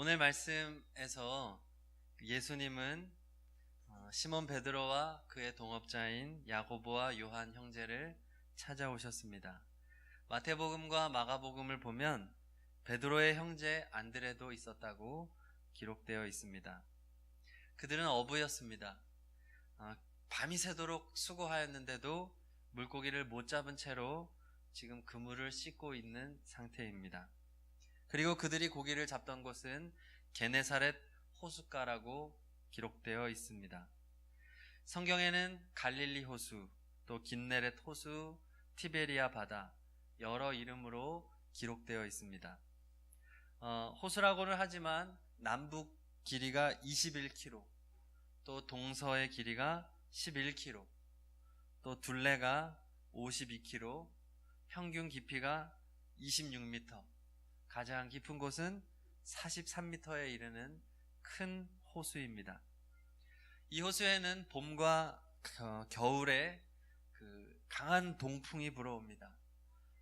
오늘 말씀에서 예수님은 시몬 베드로와 그의 동업자인 야고보와 요한 형제를 찾아오셨습니다. 마태복음과 마가복음을 보면 베드로의 형제 안드레도 있었다고 기록되어 있습니다. 그들은 어부였습니다. 밤이 새도록 수고하였는데도 물고기를 못 잡은 채로 지금 그물을 씻고 있는 상태입니다. 그리고 그들이 고기를 잡던 곳은 게네사렛 호숫가라고 기록되어 있습니다. 성경에는 갈릴리 호수, 또 긴네렛 호수, 티베리아 바다 여러 이름으로 기록되어 있습니다. 호수라고는 하지만 남북 길이가 21km, 또 동서의 길이가 11km, 또 둘레가 52km, 평균 깊이가 26m, 가장 깊은 곳은 43m에 이르는 큰 호수입니다. 이 호수에는 봄과 겨울에 강한 동풍이 불어옵니다.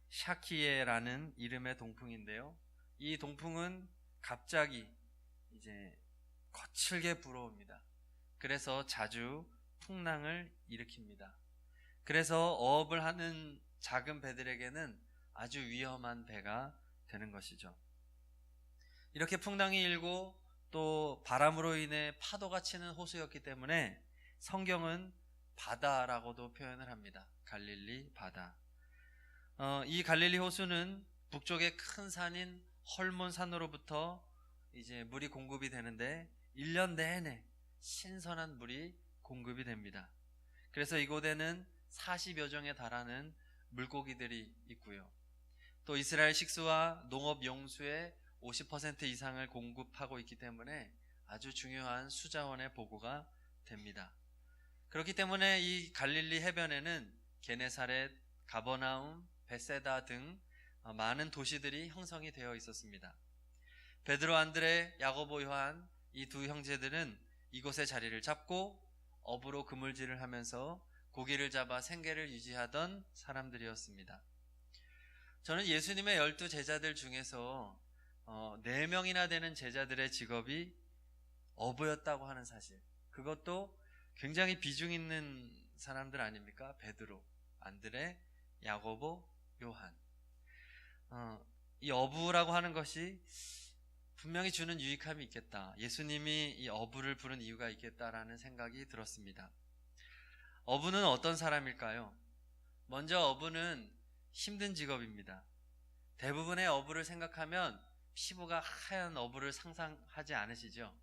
샤키에라는 이름의 동풍인데요. 이 동풍은 갑자기 이제 거칠게 불어옵니다. 그래서 자주 풍랑을 일으킵니다. 그래서 어업을 하는 작은 배들에게는 아주 위험한 배가 되는 것이죠. 이렇게 풍랑이 일고 또 바람으로 인해 파도가 치는 호수였기 때문에 성경은 바다라고도 표현을 합니다. 갈릴리 바다. 이 갈릴리 호수는 북쪽의 큰 산인 헐몬 산으로부터 이제 물이 공급이 되는데 1년 내내 신선한 물이 공급이 됩니다. 그래서 이곳에는 40여 종에 달하는 물고기들이 있고요. 또 이스라엘 식수와 농업 용수의 50% 이상을 공급하고 있기 때문에 아주 중요한 수자원의 보고가 됩니다. 그렇기 때문에 이 갈릴리 해변에는 게네사렛, 가버나움, 베세다 등 많은 도시들이 형성이 되어 있었습니다. 베드로, 안드레, 야고보, 요한 이 두 형제들은 이곳에 자리를 잡고 어부로 그물질을 하면서 고기를 잡아 생계를 유지하던 사람들이었습니다. 저는 예수님의 12 제자들 중에서 4명이나 되는 제자들의 직업이 어부였다고 하는 사실, 그것도 굉장히 비중 있는 사람들 아닙니까? 베드로, 안드레, 야고보, 요한. 이 어부라고 하는 것이 분명히 주는 유익함이 있겠다. 예수님이 이 어부를 부른 이유가 있겠다라는 생각이 들었습니다. 어부는 어떤 사람일까요? 먼저 어부는 힘든 직업입니다. 대부분의 어부를 생각하면 피부가 하얀 어부를 상상하지 않으시죠?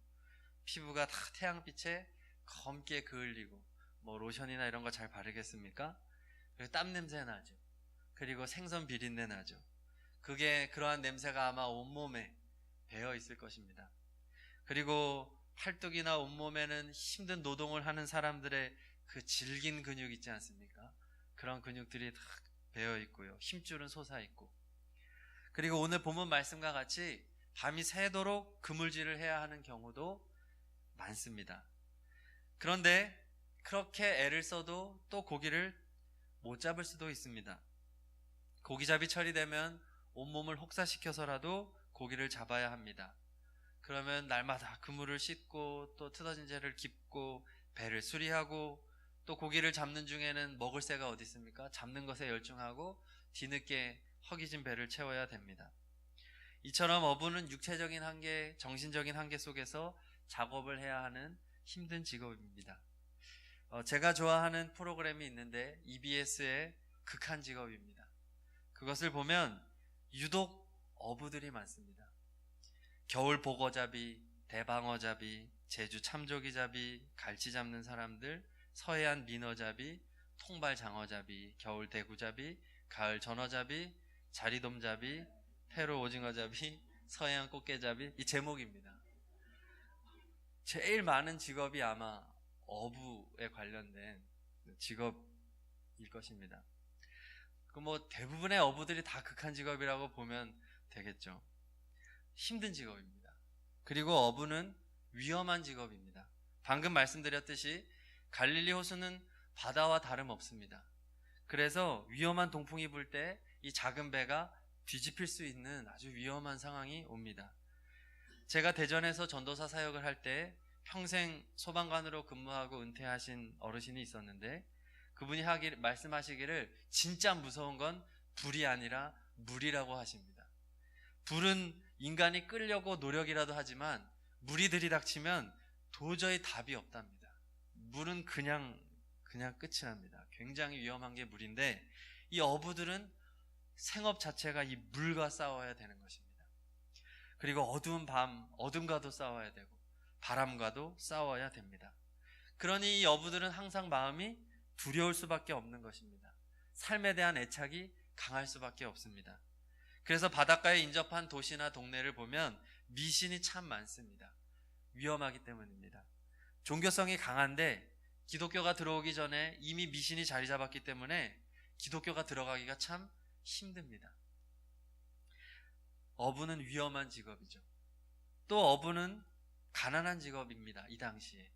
피부가 다 태양빛에 검게 그을리고 로션이나 이런 거 잘 바르겠습니까? 그리고 땀 냄새 나죠. 그리고 생선 비린내 나죠. 그러한 냄새가 아마 온몸에 배어 있을 것입니다. 그리고 팔뚝이나 온몸에는 힘든 노동을 하는 사람들의 그 질긴 근육 있지 않습니까? 그런 근육들이 다 배어 있고요. 힘줄은 솟아 있고. 그리고 오늘 본문 말씀과 같이 밤이 새도록 그물질을 해야 하는 경우도 많습니다. 그런데 그렇게 애를 써도 또 고기를 못 잡을 수도 있습니다. 고기잡이 철이 되면 온몸을 혹사시켜서라도 고기를 잡아야 합니다. 그러면 날마다 그물을 씻고 또 트어진 재를 깁고 배를 수리하고 또 고기를 잡는 중에는 먹을 새가 어디 있습니까? 잡는 것에 열중하고 뒤늦게 허기진 배를 채워야 됩니다. 이처럼 어부는 육체적인 한계, 정신적인 한계 속에서 작업을 해야 하는 힘든 직업입니다. 제가 좋아하는 프로그램이 있는데 EBS의 극한 직업입니다. 그것을 보면 유독 어부들이 많습니다. 겨울 보거잡이, 대방어잡이, 제주 참조기잡이, 갈치 잡는 사람들, 서해안 민어잡이, 통발 장어잡이, 겨울 대구잡이, 가을 전어잡이, 자리돔잡이, 페루 오징어잡이, 서해안 꽃게잡이, 이 제목입니다. 제일 많은 직업이 아마 어부에 관련된 직업일 것입니다. 대부분의 어부들이 다 극한 직업이라고 보면 되겠죠. 힘든 직업입니다. 그리고 어부는 위험한 직업입니다. 방금 말씀드렸듯이 갈릴리 호수는 바다와 다름없습니다. 그래서 위험한 동풍이 불 때 이 작은 배가 뒤집힐 수 있는 아주 위험한 상황이 옵니다. 제가 대전에서 전도사 사역을 할 때 평생 소방관으로 근무하고 은퇴하신 어르신이 있었는데, 그분이 말씀하시기를 진짜 무서운 건 불이 아니라 물이라고 하십니다. 불은 인간이 끄려고 노력이라도 하지만 물이 들이닥치면 도저히 답이 없답니다. 물은 그냥 끝이 납니다. 굉장히 위험한 게 물인데, 이 어부들은 생업 자체가 이 물과 싸워야 되는 것입니다. 그리고 어두운 밤, 어둠과도 싸워야 되고 바람과도 싸워야 됩니다. 그러니 이 어부들은 항상 마음이 두려울 수밖에 없는 것입니다. 삶에 대한 애착이 강할 수밖에 없습니다. 그래서 바닷가에 인접한 도시나 동네를 보면 미신이 참 많습니다. 위험하기 때문입니다. 종교성이 강한데 기독교가 들어오기 전에 이미 미신이 자리 잡았기 때문에 기독교가 들어가기가 참 힘듭니다. 어부는 위험한 직업이죠. 또 어부는 가난한 직업입니다. 이 당시에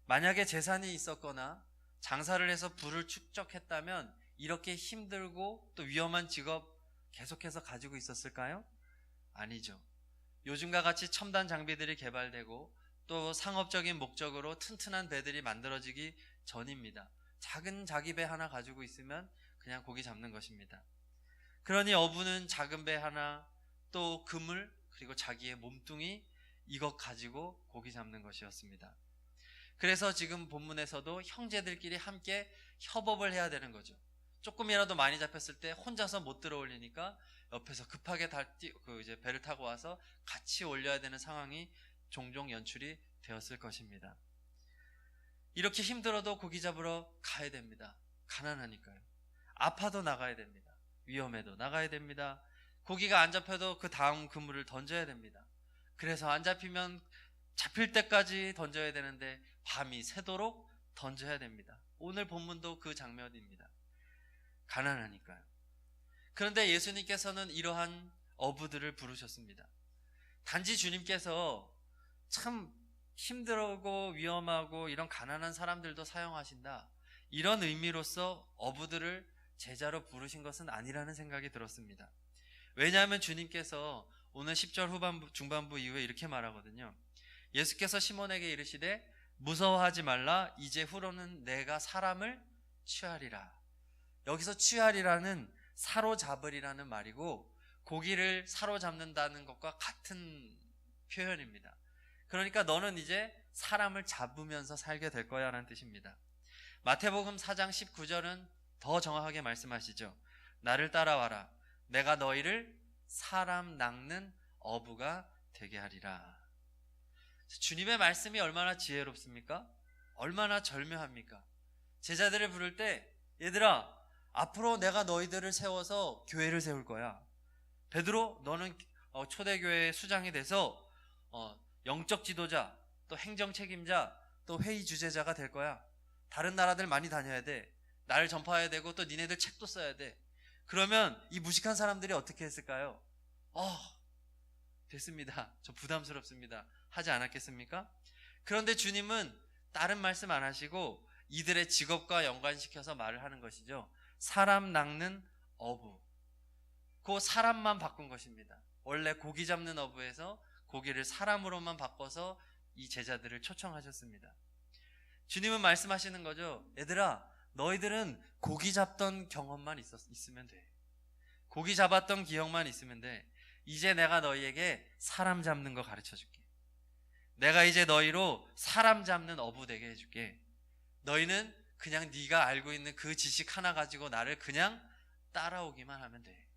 만약에 재산이 있었거나 장사를 해서 부를 축적했다면 이렇게 힘들고 또 위험한 직업 계속해서 가지고 있었을까요? 아니죠. 요즘과 같이 첨단 장비들이 개발되고 또 상업적인 목적으로 튼튼한 배들이 만들어지기 전입니다. 작은 자기 배 하나 가지고 있으면 그냥 고기 잡는 것입니다. 그러니 어부는 작은 배 하나, 또 그물, 그리고 자기의 몸뚱이, 이것 가지고 고기 잡는 것이었습니다. 그래서 지금 본문에서도 형제들끼리 함께 협업을 해야 되는 거죠. 조금이라도 많이 잡혔을 때 혼자서 못 들어 올리니까 옆에서 급하게 이제 배를 타고 와서 같이 올려야 되는 상황이 종종 연출이 되었을 것입니다. 이렇게 힘들어도 고기 잡으러 가야 됩니다. 가난하니까요. 아파도 나가야 됩니다. 위험해도 나가야 됩니다. 고기가 안 잡혀도 그 다음 그물을 던져야 됩니다. 그래서 안 잡히면 잡힐 때까지 던져야 되는데 밤이 새도록 던져야 됩니다. 오늘 본문도 그 장면입니다. 가난하니까요. 그런데 예수님께서는 이러한 어부들을 부르셨습니다. 단지 주님께서 참 힘들고 위험하고 이런 가난한 사람들도 사용하신다, 이런 의미로서 어부들을 제자로 부르신 것은 아니라는 생각이 들었습니다. 왜냐하면 주님께서 오늘 10절 후반부 중반부 이후에 이렇게 말하거든요. 예수께서 시몬에게 이르시되 무서워하지 말라, 이제 후로는 내가 사람을 취하리라. 여기서 취하리라는 사로잡으리라는 말이고 고기를 사로잡는다는 것과 같은 표현입니다. 그러니까 너는 이제 사람을 잡으면서 살게 될 거야 라는 뜻입니다. 마태복음 4장 19절은 더 정확하게 말씀하시죠. 나를 따라와라, 내가 너희를 사람 낚는 어부가 되게 하리라. 주님의 말씀이 얼마나 지혜롭습니까? 얼마나 절묘합니까? 제자들을 부를 때 얘들아, 앞으로 내가 너희들을 세워서 교회를 세울 거야. 베드로, 너는 초대교회의 수장이 돼서 영적 지도자, 또 행정 책임자, 또 회의 주재자가 될 거야. 다른 나라들 많이 다녀야 돼. 나를 전파해야 되고 또 니네들 책도 써야 돼. 그러면 이 무식한 사람들이 어떻게 했을까요? 됐습니다. 저 부담스럽습니다. 하지 않았겠습니까? 그런데 주님은 다른 말씀 안 하시고 이들의 직업과 연관시켜서 말을 하는 것이죠. 사람 낚는 어부. 그 사람만 바꾼 것입니다. 원래 고기 잡는 어부에서 고기를 사람으로만 바꿔서 이 제자들을 초청하셨습니다. 주님은 말씀하시는 거죠. 얘들아, 너희들은 고기 잡던 경험만 있으면 돼. 고기 잡았던 기억만 있으면 돼. 이제 내가 너희에게 사람 잡는 거 가르쳐 줄게. 내가 이제 너희로 사람 잡는 어부 되게 해줄게. 너희는 그냥 네가 알고 있는 그 지식 하나 가지고 나를 그냥 따라오기만 하면 돼.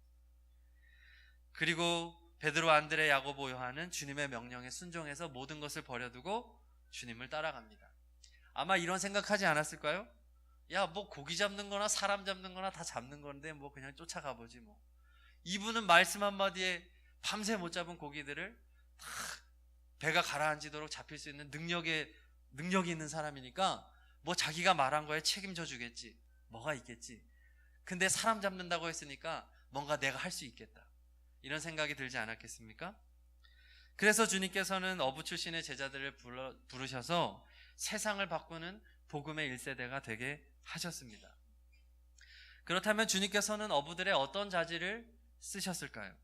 그리고 베드로, 안드레, 야고보, 요한은 주님의 명령에 순종해서 모든 것을 버려두고 주님을 따라갑니다. 아마 이런 생각하지 않았을까요? 야, 뭐 고기 잡는 거나 사람 잡는 거나 다 잡는 건데 뭐 그냥 쫓아가 보지 뭐. 이분은 말씀 한마디에 밤새 못 잡은 고기들을 다 배가 가라앉히도록 잡힐 수 있는 능력이 있는 사람이니까 뭐 자기가 말한 거에 책임져 주겠지. 뭐가 있겠지. 근데 사람 잡는다고 했으니까 뭔가 내가 할 수 있겠다, 이런 생각이 들지 않았겠습니까? 그래서 주님께서는 어부 출신의 제자들을 부르셔서 세상을 바꾸는 복음의 1세대가 되게 하셨습니다. 그렇다면 주님께서는 어부들의 어떤 자질을 쓰셨을까요?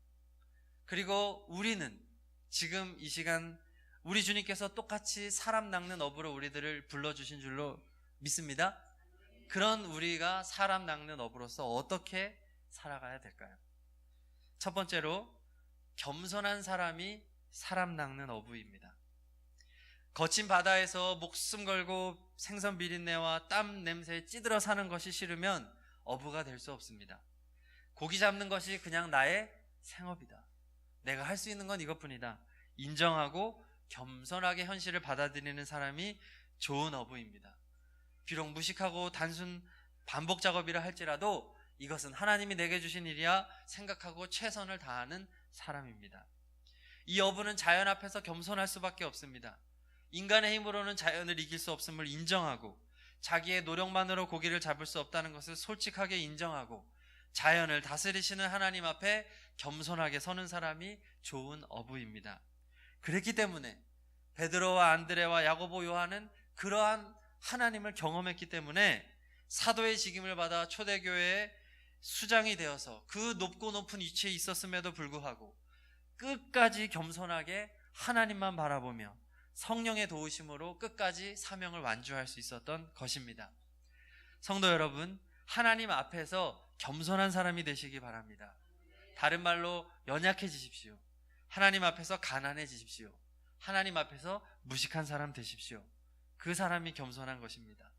그리고 우리는 지금 이 시간 우리 주님께서 똑같이 사람 낚는 어부로 우리들을 불러주신 줄로 믿습니다. 그런 우리가 사람 낚는 어부로서 어떻게 살아가야 될까요? 첫 번째로 겸손한 사람이 사람 낚는 어부입니다. 거친 바다에서 목숨 걸고 생선 비린내와 땀 냄새에 찌들어 사는 것이 싫으면 어부가 될 수 없습니다. 고기 잡는 것이 그냥 나의 생업이다. 내가 할 수 있는 건 이것뿐이다. 인정하고 겸손하게 현실을 받아들이는 사람이 좋은 어부입니다. 비록 무식하고 단순 반복 작업이라 할지라도 이것은 하나님이 내게 주신 일이야 생각하고 최선을 다하는 사람입니다. 이 어부는 자연 앞에서 겸손할 수밖에 없습니다. 인간의 힘으로는 자연을 이길 수 없음을 인정하고 자기의 노력만으로 고기를 잡을 수 없다는 것을 솔직하게 인정하고 자연을 다스리시는 하나님 앞에 겸손하게 서는 사람이 좋은 어부입니다. 그랬기 때문에 베드로와 안드레와 야고보, 요한은 그러한 하나님을 경험했기 때문에 사도의 직임을 받아 초대교회의 수장이 되어서 그 높고 높은 위치에 있었음에도 불구하고 끝까지 겸손하게 하나님만 바라보며 성령의 도우심으로 끝까지 사명을 완주할 수 있었던 것입니다. 성도 여러분, 하나님 앞에서 겸손한 사람이 되시기 바랍니다. 다른 말로 연약해지십시오. 하나님 앞에서 가난해지십시오. 하나님 앞에서 무식한 사람 되십시오. 그 사람이 겸손한 것입니다.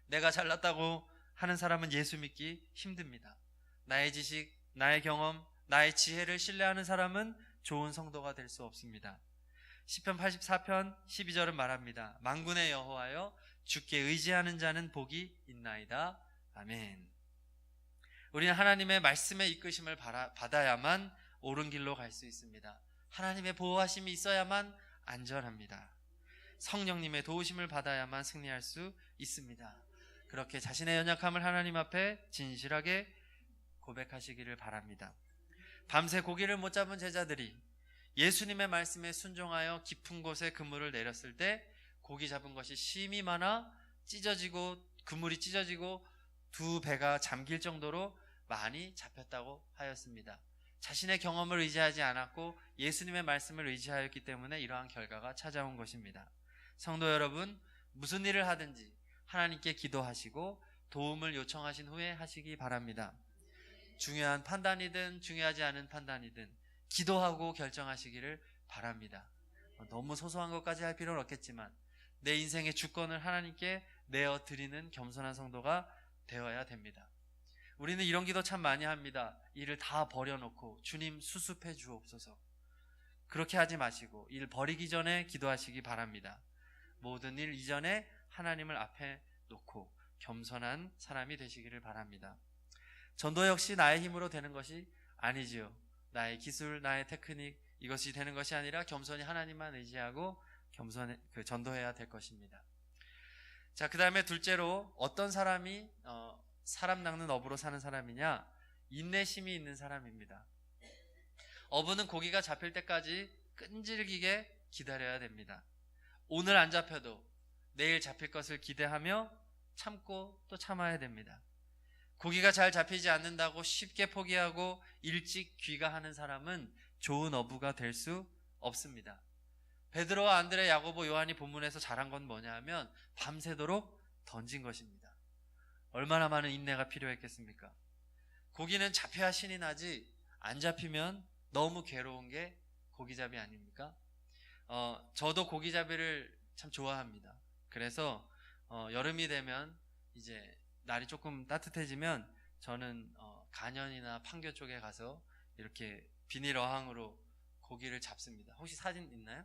내가 잘났다고 하는 사람은 예수 믿기 힘듭니다. 나의 지식, 나의 경험, 나의 지혜를 신뢰하는 사람은 좋은 성도가 될 수 없습니다. 시편 84편 12절은 말합니다. 만군의 여호와여, 주께 의지하는 자는 복이 있나이다. 아멘. 우리는 하나님의 말씀의 이끄심을 받아야만 옳은 길로 갈 수 있습니다. 하나님의 보호하심이 있어야만 안전합니다. 성령님의 도우심을 받아야만 승리할 수 있습니다. 그렇게 자신의 연약함을 하나님 앞에 진실하게 고백하시기를 바랍니다. 밤새 고기를 못 잡은 제자들이 예수님의 말씀에 순종하여 깊은 곳에 그물을 내렸을 때 고기 잡은 것이 심이 많아 그물이 찢어지고 두 배가 잠길 정도로 많이 잡혔다고 하였습니다. 자신의 경험을 의지하지 않았고 예수님의 말씀을 의지하였기 때문에 이러한 결과가 찾아온 것입니다. 성도 여러분, 무슨 일을 하든지 하나님께 기도하시고 도움을 요청하신 후에 하시기 바랍니다. 중요한 판단이든 중요하지 않은 판단이든 기도하고 결정하시기를 바랍니다. 너무 소소한 것까지 할 필요는 없겠지만 내 인생의 주권을 하나님께 내어드리는 겸손한 성도가 되어야 됩니다. 우리는 이런 기도 참 많이 합니다. 일을 다 버려놓고 주님 수습해 주옵소서. 그렇게 하지 마시고 일 버리기 전에 기도하시기 바랍니다. 모든 일 이전에 하나님을 앞에 놓고 겸손한 사람이 되시기를 바랍니다. 전도 역시 나의 힘으로 되는 것이 아니지요. 나의 기술, 나의 테크닉 이것이 되는 것이 아니라 겸손히 하나님만 의지하고 전도해야 될 것입니다. 자, 그 다음에 둘째로 어떤 사람이 사람 낚는 어부로 사는 사람이냐? 인내심이 있는 사람입니다. 어부는 고기가 잡힐 때까지 끈질기게 기다려야 됩니다. 오늘 안 잡혀도 내일 잡힐 것을 기대하며 참고 또 참아야 됩니다. 고기가 잘 잡히지 않는다고 쉽게 포기하고 일찍 귀가하는 사람은 좋은 어부가 될 수 없습니다. 베드로와 안드레, 야고보, 요한이 본문에서 잘한 건 뭐냐 하면 밤새도록 던진 것입니다. 얼마나 많은 인내가 필요했겠습니까? 고기는 잡혀야 신이 나지 안 잡히면 너무 괴로운 게 고기잡이 아닙니까? 저도 고기잡이를 참 좋아합니다. 그래서 여름이 되면 이제 날이 조금 따뜻해지면 저는 간현이나 판교 쪽에 가서 이렇게 비닐 어항으로 고기를 잡습니다. 혹시 사진 있나요?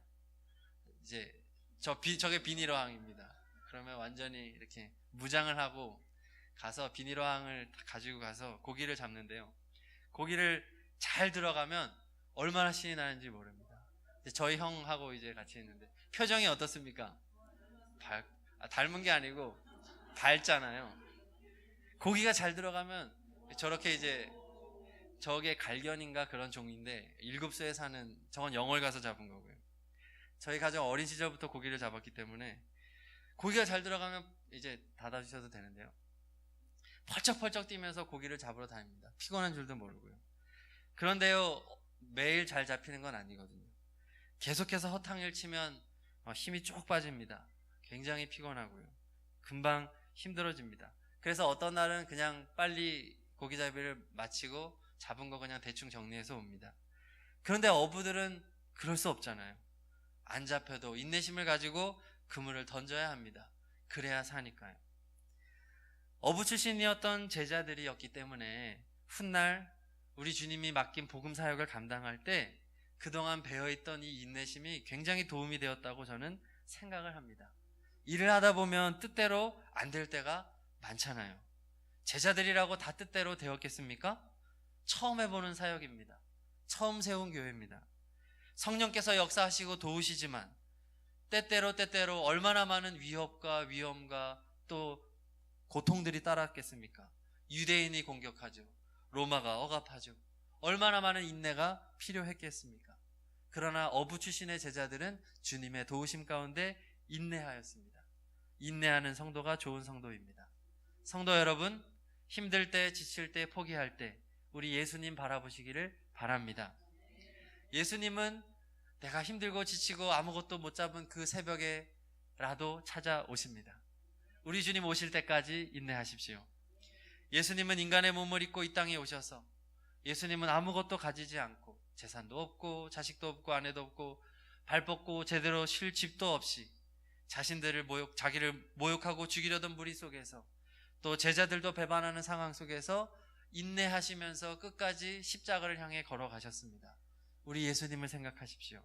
이제 저게 비닐 어항입니다. 그러면 완전히 이렇게 무장을 하고 가서 비닐 어항을 가지고 가서 고기를 잡는데요. 고기를 잘 들어가면 얼마나 신이 나는지 모릅니다. 저희 형하고 이제 같이 있는데 표정이 어떻습니까? 닮은 게 아니고 밝잖아요. 고기가 잘 들어가면 저렇게 이제 저게 갈견인가 그런 종인데 7수에 사는 저건 영월 가서 잡은 거고요. 저희 가정 어린 시절부터 고기를 잡았기 때문에 고기가 잘 들어가면 이제 닫아주셔도 되는데요. 펄쩍펄쩍 뛰면서 고기를 잡으러 다닙니다. 피곤한 줄도 모르고요. 그런데요, 매일 잘 잡히는 건 아니거든요. 계속해서 허탕을 치면 힘이 쭉 빠집니다. 굉장히 피곤하고요. 금방 힘들어집니다. 그래서 어떤 날은 그냥 빨리 고기잡이를 마치고 잡은 거 그냥 대충 정리해서 옵니다. 그런데 어부들은 그럴 수 없잖아요. 안 잡혀도 인내심을 가지고 그물을 던져야 합니다. 그래야 사니까요. 어부 출신이었던 제자들이었기 때문에 훗날 우리 주님이 맡긴 복음 사역을 감당할 때 그동안 배어있던 이 인내심이 굉장히 도움이 되었다고 저는 생각을 합니다. 일을 하다 보면 뜻대로 안 될 때가 많잖아요. 제자들이라고 다 뜻대로 되었겠습니까? 처음 해보는 사역입니다. 처음 세운 교회입니다. 성령께서 역사하시고 도우시지만 때때로 얼마나 많은 위협과 위험과 또 고통들이 따랐겠습니까? 유대인이 공격하죠. 로마가 억압하죠. 얼마나 많은 인내가 필요했겠습니까? 그러나 어부 출신의 제자들은 주님의 도우심 가운데 인내하였습니다. 인내하는 성도가 좋은 성도입니다. 성도 여러분, 힘들 때, 지칠 때, 포기할 때 우리 예수님 바라보시기를 바랍니다. 예수님은 내가 힘들고 지치고 아무것도 못 잡은 그 새벽에라도 찾아오십니다. 우리 주님 오실 때까지 인내하십시오. 예수님은 인간의 몸을 입고 이 땅에 오셔서 예수님은 아무것도 가지지 않고 재산도 없고 자식도 없고 아내도 없고 발 뻗고 제대로 쉴 집도 없이 자기를 모욕하고 죽이려던 무리 속에서 또 제자들도 배반하는 상황 속에서 인내하시면서 끝까지 십자가를 향해 걸어가셨습니다. 우리 예수님을 생각하십시오.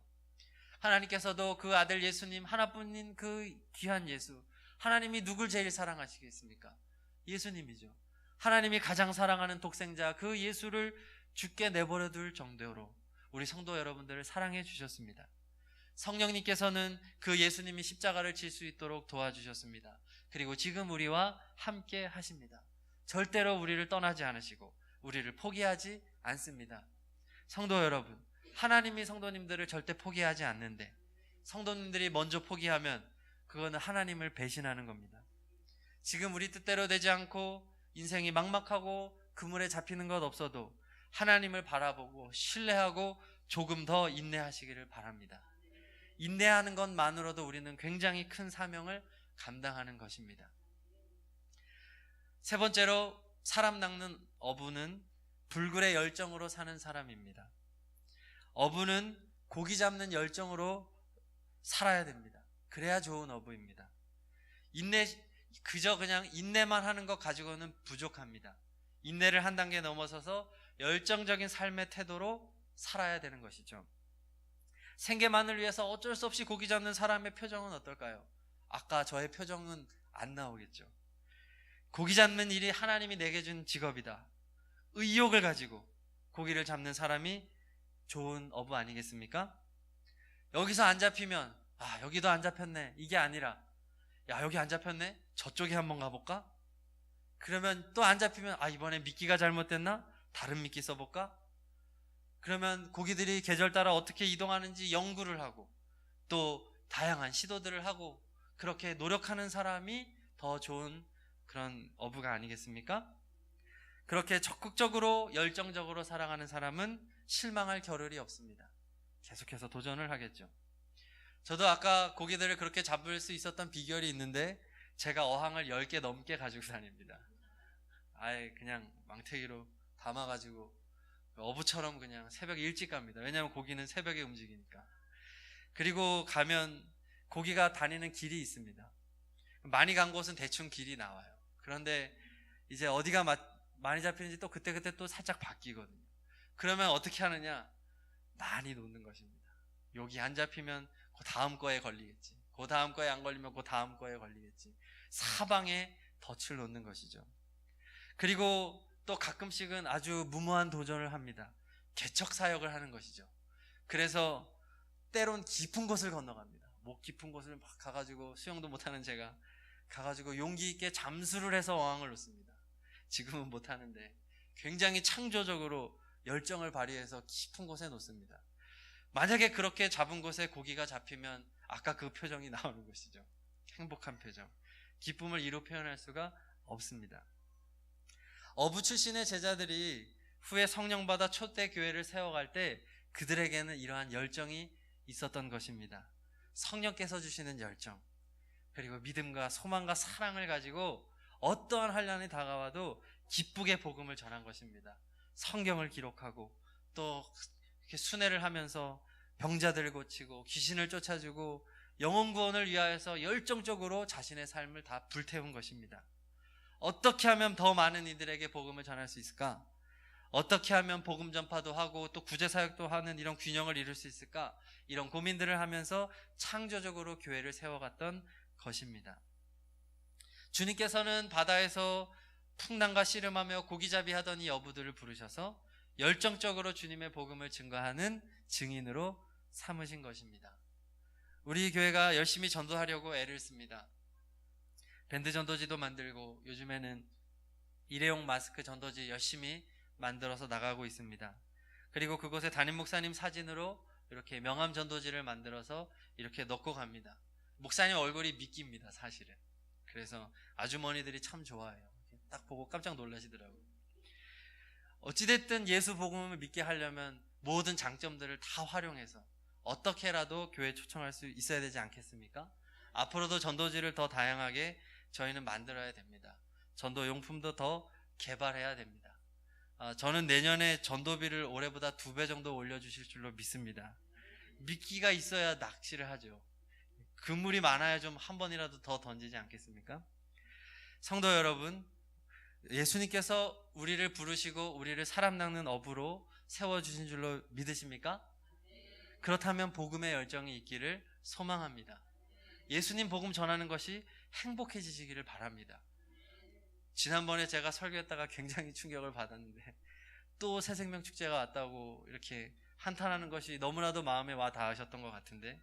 하나님께서도 그 아들 예수님 하나뿐인 그 귀한 예수, 하나님이 누굴 제일 사랑하시겠습니까? 예수님이죠. 하나님이 가장 사랑하는 독생자 그 예수를 죽게 내버려 둘 정도로 우리 성도 여러분들을 사랑해 주셨습니다. 성령님께서는 그 예수님이 십자가를 질 수 있도록 도와주셨습니다. 그리고 지금 우리와 함께 하십니다. 절대로 우리를 떠나지 않으시고 우리를 포기하지 않습니다. 성도 여러분, 하나님이 성도님들을 절대 포기하지 않는데 성도님들이 먼저 포기하면 그거는 하나님을 배신하는 겁니다. 지금 우리 뜻대로 되지 않고 인생이 막막하고 그물에 잡히는 것 없어도 하나님을 바라보고 신뢰하고 조금 더 인내하시기를 바랍니다. 인내하는 것만으로도 우리는 굉장히 큰 사명을 감당하는 것입니다. 세 번째로 사람 낚는 어부는 불굴의 열정으로 사는 사람입니다. 어부는 고기 잡는 열정으로 살아야 됩니다. 그래야 좋은 어부입니다. 그냥 인내만 하는 것 가지고는 부족합니다. 인내를 한 단계 넘어서서 열정적인 삶의 태도로 살아야 되는 것이죠. 생계만을 위해서 어쩔 수 없이 고기 잡는 사람의 표정은 어떨까요? 아까 저의 표정은 안 나오겠죠. 고기 잡는 일이 하나님이 내게 준 직업이다. 의욕을 가지고 고기를 잡는 사람이 좋은 어부 아니겠습니까? 여기서 안 잡히면 여기도 안 잡혔네 이게 아니라 여기 안 잡혔네 저쪽에 한번 가볼까? 그러면 또 안 잡히면 이번에 미끼가 잘못됐나? 다른 미끼 써볼까? 그러면 고기들이 계절 따라 어떻게 이동하는지 연구를 하고 또 다양한 시도들을 하고 그렇게 노력하는 사람이 더 좋은 그런 어부가 아니겠습니까? 그렇게 적극적으로 열정적으로 살아가는 사람은 실망할 겨를이 없습니다. 계속해서 도전을 하겠죠. 저도 아까 고기들을 그렇게 잡을 수 있었던 비결이 있는데 제가 어항을 10개 넘게 가지고 다닙니다. 아예 그냥 망태기로 담아가지고 어부처럼 그냥 새벽에 일찍 갑니다. 왜냐하면 고기는 새벽에 움직이니까. 그리고 가면 고기가 다니는 길이 있습니다. 많이 간 곳은 대충 길이 나와요. 그런데 이제 어디가 많이 잡히는지 또 그때그때 또 살짝 바뀌거든요. 그러면 어떻게 하느냐? 많이 놓는 것입니다. 여기 안 잡히면 그 다음 거에 걸리겠지. 그 다음 거에 안 걸리면 그 다음 거에 걸리겠지. 사방에 덫을 놓는 것이죠. 그리고 또 가끔씩은 아주 무모한 도전을 합니다. 개척 사역을 하는 것이죠. 그래서 때론 깊은 곳을 건너갑니다. 목 깊은 곳을 막 가가지고 수영도 못하는 제가 가가지고 용기 있게 잠수를 해서 어항을 놓습니다. 지금은 못하는데 굉장히 창조적으로 열정을 발휘해서 깊은 곳에 놓습니다. 만약에 그렇게 잡은 곳에 고기가 잡히면 아까 그 표정이 나오는 것이죠. 행복한 표정. 기쁨을 이루 표현할 수가 없습니다. 어부 출신의 제자들이 후에 성령 받아 초대 교회를 세워갈 때 그들에게는 이러한 열정이 있었던 것입니다. 성령께서 주시는 열정, 그리고 믿음과 소망과 사랑을 가지고 어떠한 환난이 다가와도 기쁘게 복음을 전한 것입니다. 성경을 기록하고 또 이렇게 순회를 하면서 병자들을 고치고 귀신을 쫓아주고 영혼 구원을 위하여서 열정적으로 자신의 삶을 다 불태운 것입니다. 어떻게 하면 더 많은 이들에게 복음을 전할 수 있을까? 어떻게 하면 복음 전파도 하고 또 구제 사역도 하는 이런 균형을 이룰 수 있을까? 이런 고민들을 하면서 창조적으로 교회를 세워갔던 것입니다. 주님께서는 바다에서 풍랑과 씨름하며 고기잡이 하던 이 어부들을 부르셔서 열정적으로 주님의 복음을 증거하는 증인으로 삼으신 것입니다. 우리 교회가 열심히 전도하려고 애를 씁니다. 밴드 전도지도 만들고 요즘에는 일회용 마스크 전도지 열심히 만들어서 나가고 있습니다. 그리고 그곳에 담임 목사님 사진으로 이렇게 명함 전도지를 만들어서 이렇게 넣고 갑니다. 목사님 얼굴이 미끼입니다, 사실은. 그래서 아주머니들이 참 좋아해요. 딱 보고 깜짝 놀라시더라고요. 어찌됐든 예수 복음을 믿게 하려면 모든 장점들을 다 활용해서 어떻게라도 교회에 초청할 수 있어야 되지 않겠습니까? 앞으로도 전도지를 더 다양하게 저희는 만들어야 됩니다. 전도 용품도 더 개발해야 됩니다. 저는 내년에 전도비를 올해보다 2배 정도 올려주실 줄로 믿습니다. 미끼가 있어야 낚시를 하죠. 그물이 많아야 좀 한 번이라도 더 던지지 않겠습니까? 성도 여러분, 예수님께서 우리를 부르시고 우리를 사람 낚는 어부로 세워주신 줄로 믿으십니까? 그렇다면 복음의 열정이 있기를 소망합니다. 예수님 복음 전하는 것이 행복해지시기를 바랍니다. 지난번에 제가 설교했다가 굉장히 충격을 받았는데 또 새생명 축제가 왔다고 이렇게 한탄하는 것이 너무나도 마음에 와 닿으셨던 것 같은데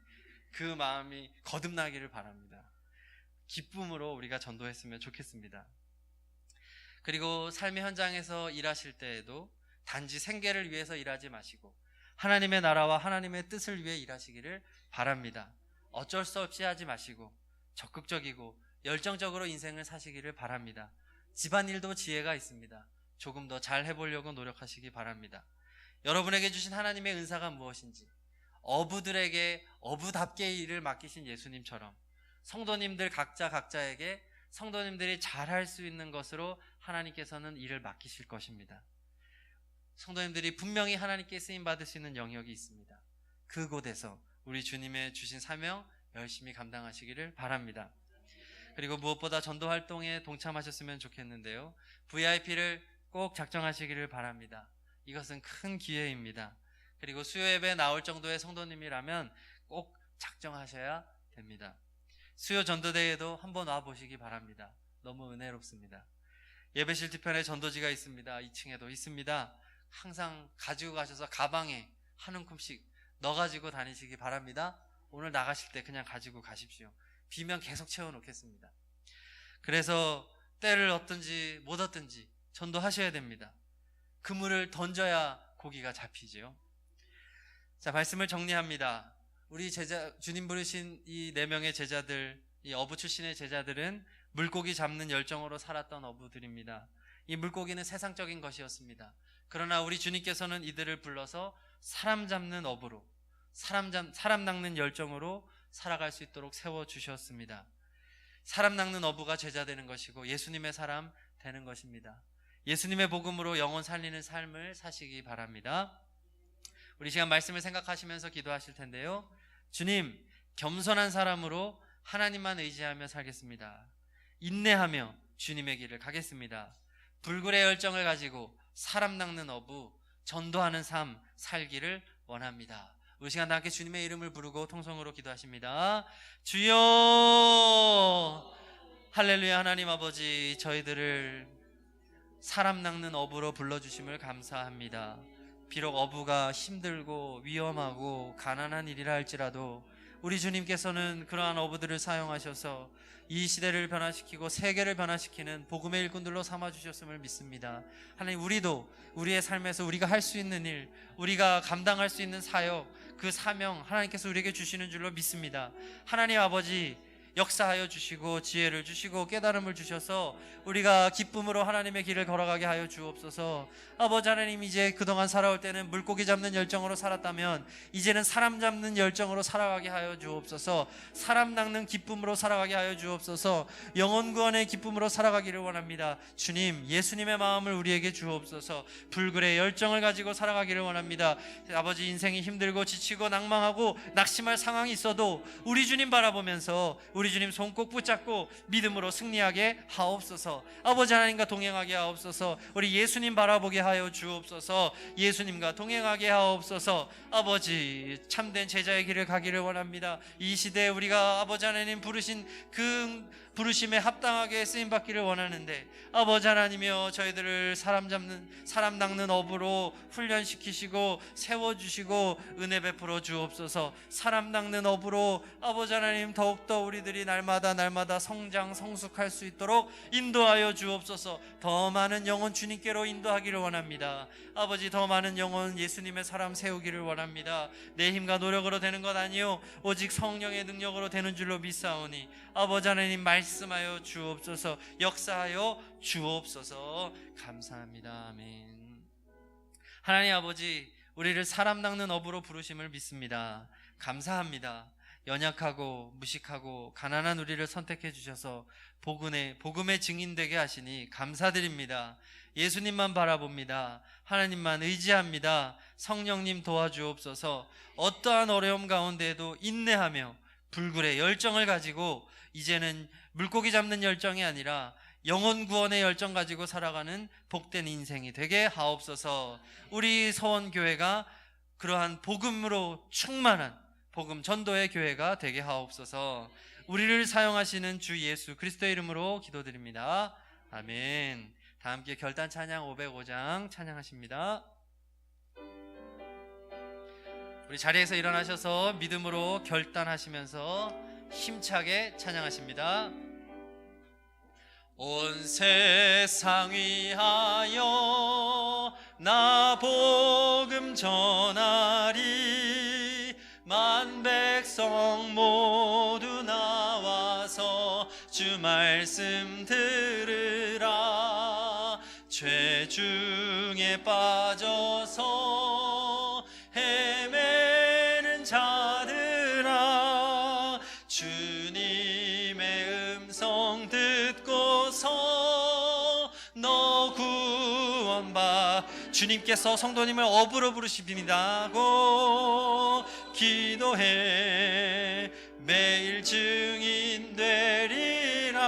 그 마음이 거듭나기를 바랍니다. 기쁨으로 우리가 전도했으면 좋겠습니다. 그리고 삶의 현장에서 일하실 때에도 단지 생계를 위해서 일하지 마시고 하나님의 나라와 하나님의 뜻을 위해 일하시기를 바랍니다. 어쩔 수 없이 하지 마시고 적극적이고 열정적으로 인생을 사시기를 바랍니다. 집안일도 지혜가 있습니다. 조금 더 잘 해보려고 노력하시기 바랍니다. 여러분에게 주신 하나님의 은사가 무엇인지 어부들에게 어부답게 일을 맡기신 예수님처럼 성도님들 각자에게 성도님들이 잘할 수 있는 것으로 하나님께서는 일을 맡기실 것입니다. 성도님들이 분명히 하나님께 쓰임받을 수 있는 영역이 있습니다. 그곳에서 우리 주님의 주신 사명 열심히 감당하시기를 바랍니다. 그리고 무엇보다 전도 활동에 동참하셨으면 좋겠는데요. VIP를 꼭 작정하시기를 바랍니다. 이것은 큰 기회입니다. 그리고 수요 예배에 나올 정도의 성도님이라면 꼭 작정하셔야 됩니다. 수요 전도대회에도 한번 와보시기 바랍니다. 너무 은혜롭습니다. 예배실 뒤편에 전도지가 있습니다. 2층에도 있습니다. 항상 가지고 가셔서 가방에 한 움큼씩 넣어가지고 다니시기 바랍니다. 오늘 나가실 때 그냥 가지고 가십시오. 비면 계속 채워놓겠습니다. 그래서 때를 얻든지 못 얻든지 전도하셔야 됩니다. 그물을 던져야 고기가 잡히지요. 자, 말씀을 정리합니다. 우리 주님 부르신 이 4명의 제자들, 이 어부 출신의 제자들은 물고기 잡는 열정으로 살았던 어부들입니다. 이 물고기는 세상적인 것이었습니다. 그러나 우리 주님께서는 이들을 불러서 사람 잡는 어부로, 사람 낚는 열정으로 살아갈 수 있도록 세워주셨습니다. 사람 낚는 어부가 제자 되는 것이고 예수님의 사람 되는 것입니다. 예수님의 복음으로 영혼 살리는 삶을 사시기 바랍니다. 우리 시간 말씀을 생각하시면서 기도하실 텐데요. 주님, 겸손한 사람으로 하나님만 의지하며 살겠습니다. 인내하며 주님의 길을 가겠습니다. 불굴의 열정을 가지고 사람 낚는 어부, 전도하는 삶 살기를 원합니다. 우리 시간 다 함께 주님의 이름을 부르고 통성으로 기도하십니다. 주여, 할렐루야. 하나님 아버지, 저희들을 사람 낚는 어부로 불러주심을 감사합니다. 비록 어부가 힘들고 위험하고 가난한 일이라 할지라도 우리 주님께서는 그러한 어부들을 사용하셔서 이 시대를 변화시키고 세계를 변화시키는 복음의 일꾼들로 삼아주셨음을 믿습니다. 하나님, 우리도 우리의 삶에서 우리가 할 수 있는 일, 우리가 감당할 수 있는 사역, 그 사명 하나님께서 우리에게 주시는 줄로 믿습니다. 하나님 아버지, 역사하여 주시고 지혜를 주시고 깨달음을 주셔서 우리가 기쁨으로 하나님의 길을 걸어가게 하여 주옵소서. 아버지 하나님, 이제 그동안 살아올 때는 물고기 잡는 열정으로 살았다면 이제는 사람 잡는 열정으로 살아가게 하여 주옵소서. 사람 낚는 기쁨으로 살아가게 하여 주옵소서. 영혼 구원의 기쁨으로 살아가기를 원합니다. 주님, 예수님의 마음을 우리에게 주옵소서. 불굴의 열정을 가지고 살아가기를 원합니다. 아버지, 인생이 힘들고 지치고 낭망하고 낙심할 상황이 있어도 우리 주님 바라보면서 우리 주님 손 꼭 붙잡고 믿음으로 승리하게 하옵소서. 아버지 하나님과 동행하게 하옵소서. 우리 예수님 바라보게 하여 주옵소서. 예수님과 동행하게 하옵소서. 아버지, 참된 제자의 길을 가기를 원합니다. 이 시대에 우리가 아버지 하나님 부르신 그 부르심에 합당하게 쓰임받기를 원하는데, 아버지 하나님이여, 저희들을 사람 낚는 업으로 훈련시키시고 세워주시고 은혜 베풀어 주옵소서. 사람 낚는 업으로 아버지 하나님 더욱더 우리들이 날마다 성장 성숙할 수 있도록 인도하여 주옵소서. 더 많은 영혼 주님께로 인도하기를 원합니다. 아버지, 더 많은 영혼 예수님의 사람 세우기를 원합니다. 내 힘과 노력으로 되는 것 아니요 오직 성령의 능력으로 되는 줄로 믿사오니 아버지 하나님, 말씀하여 주옵소서. 역사하여 주옵소서. 감사합니다. 아멘. 하나님 아버지, 우리를 사람 낚는 업으로 부르심을 믿습니다. 감사합니다. 연약하고 무식하고 가난한 우리를 선택해 주셔서 복음의 증인되게 하시니 감사드립니다. 예수님만 바라봅니다. 하나님만 의지합니다. 성령님 도와주옵소서. 어떠한 어려움 가운데에도 인내하며 불굴의 열정을 가지고 이제는 물고기 잡는 열정이 아니라 영혼 구원의 열정 가지고 살아가는 복된 인생이 되게 하옵소서. 우리 서원교회가 그러한 복음으로 충만한 복음 전도의 교회가 되게 하옵소서. 우리를 사용하시는 주 예수 그리스도의 이름으로 기도드립니다. 아멘. 다 함께 결단 찬양 505장 찬양하십니다. 우리 자리에서 일어나셔서 믿음으로 결단하시면서 힘차게 찬양하십니다. 온 세상 위하여 나 복음 전하리. 만 백성 모두 나와서 주 말씀 들으라. 죄 중에 빠져서 헤매는 자들아, 주님의 음성 듣고서 너 구원받. 주님께서 성도님을 업으로 부르시빈다고 기도해 매일 증인 되리라.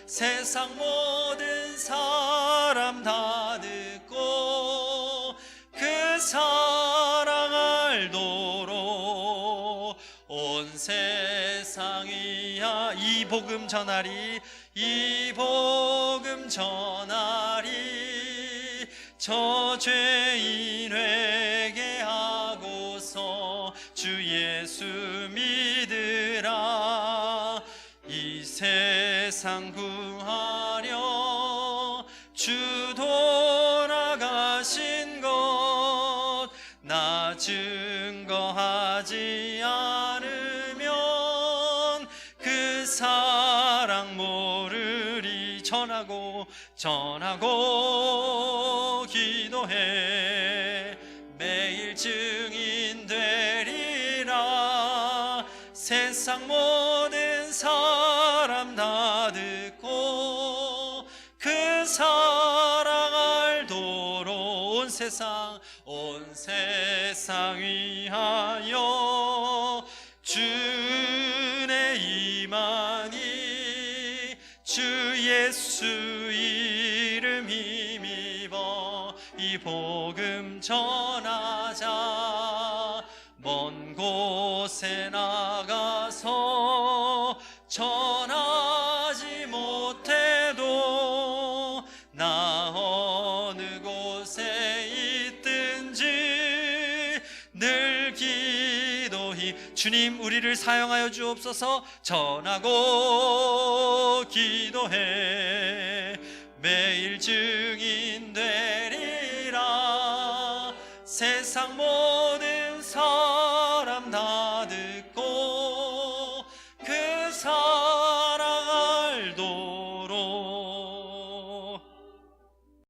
세상 모든 사람 다 듣고 그 사랑 알도록 온 세상이야 이 복음 전하리. 이 복음 전하리. 저 죄인 회개하고서 주 예수 믿으라. 이 세상 구하려 주 돌아가신 것 나 증거하지 않으면 그 사랑 모르리. 전하고 기도해 매일 증인 되리라. 세상 모든 사람 다 듣고 그 사랑 알도록 온 세상 위하여 주의 임하니. 주 예수 이름 힘입어 이 복음 전하자. 먼 곳에 나가서 전하지 못해도 나 어느 곳에 있든지 늘 기도히. 주님, 우리를 사용하여 주옵소서. 전하고 기도해 매일 증인 되리라. 세상 모든